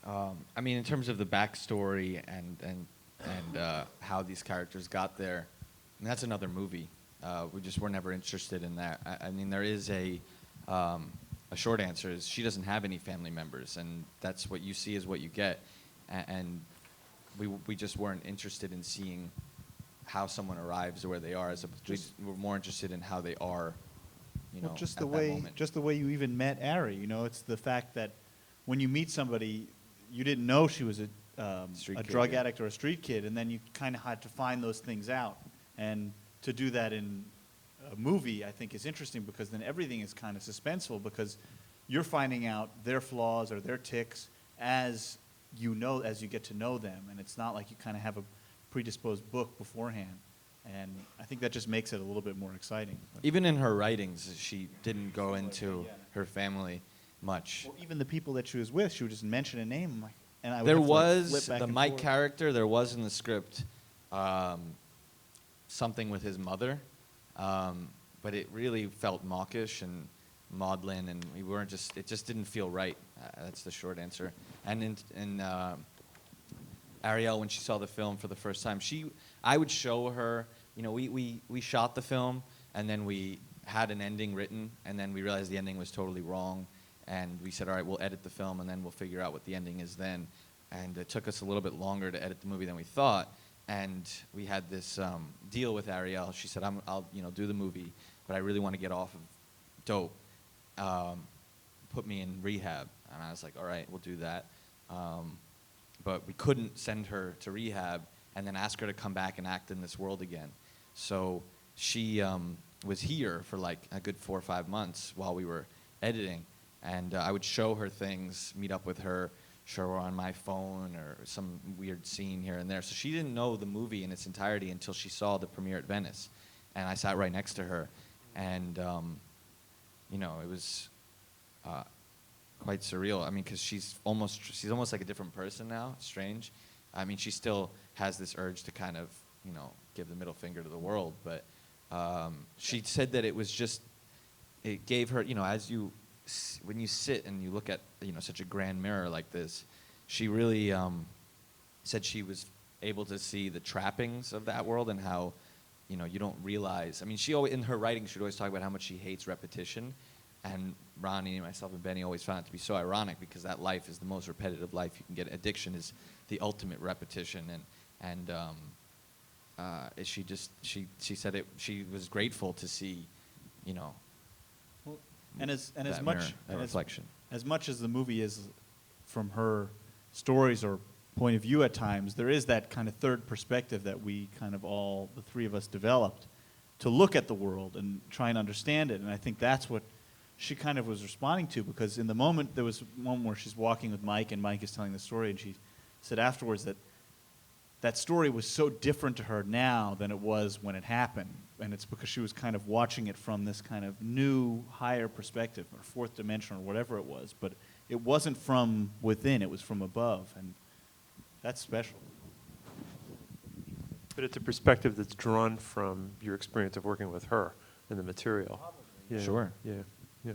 I mean, in terms of the backstory and how these characters got there, and that's another movie. We just were never interested in that. I mean, there is a short answer is she doesn't have any family members, and that's what you see is what you get. And we just weren't interested in seeing how someone arrives where they are. We're more interested in how they are, Well, just at the that way, moment. just the way you even met Ari. It's the fact that when you meet somebody, you didn't know she was a Street kid, drug yeah. addict or a street kid, and then you kind of had to find those things out. And to do that in a movie, I think, is interesting because then everything is kind of suspenseful because you're finding out their flaws or their tics as you get to know them, and it's not like you kind of have a predisposed book beforehand. And I think that just makes it a little bit more exciting. Even in her writings, she didn't go into her family much. Well, even the people that she was with, she would just mention a name, like, and I would There have to, like, was flip back the and Mike forth. character. There was in the script something with his mother, but it really felt mawkish and maudlin, and we weren't just. It just didn't feel right. That's the short answer. And in Ariel, when she saw the film for the first time, I would show her. We shot the film, and then we had an ending written, and then we realized the ending was totally wrong, and we said, all right, we'll edit the film, and then we'll figure out what the ending is then. And it took us a little bit longer to edit the movie than we thought, and we had this deal with Ariel. She said, I'll do the movie, but I really want to get off of dope. Put me in rehab. And I was like, all right, we'll do that. But we couldn't send her to rehab and then ask her to come back and act in this world again. So she was here for like a good 4 or 5 months while we were editing. And I would show her things, meet up with her, show her on my phone or some weird scene here and there. So she didn't know the movie in its entirety until she saw the premiere at Venice. And I sat right next to her. And, it was quite surreal. I mean, because she's almost like a different person now. It's strange. I mean, she still has this urge to kind of, give the middle finger to the world. But she said that it gave her, when you sit and you look at, such a grand mirror like this, she really said she was able to see the trappings of that world and how, you don't realize. I mean, in her writing, she'd always talk about how much she hates repetition. And Ronnie, myself, and Benny always found it to be so ironic because that life is the most repetitive life you can get. Addiction is the ultimate repetition, and she said she was grateful to see, Well, and as that much mirror, that reflection. As much as the movie is from her stories or point of view at times, there is that kind of third perspective that we kind of the three of us developed to look at the world and try and understand it. And I think that's what she kind of was responding to, because in the moment there was one where she's walking with Mike and Mike is telling the story, and she said afterwards that story was so different to her now than it was when it happened. And it's because she was kind of watching it from this kind of new, higher perspective, or fourth dimension, or whatever it was. But it wasn't from within, it was from above. And that's special. But it's a perspective that's drawn from your experience of working with her and the material. Yeah. Sure. Yeah. Yeah.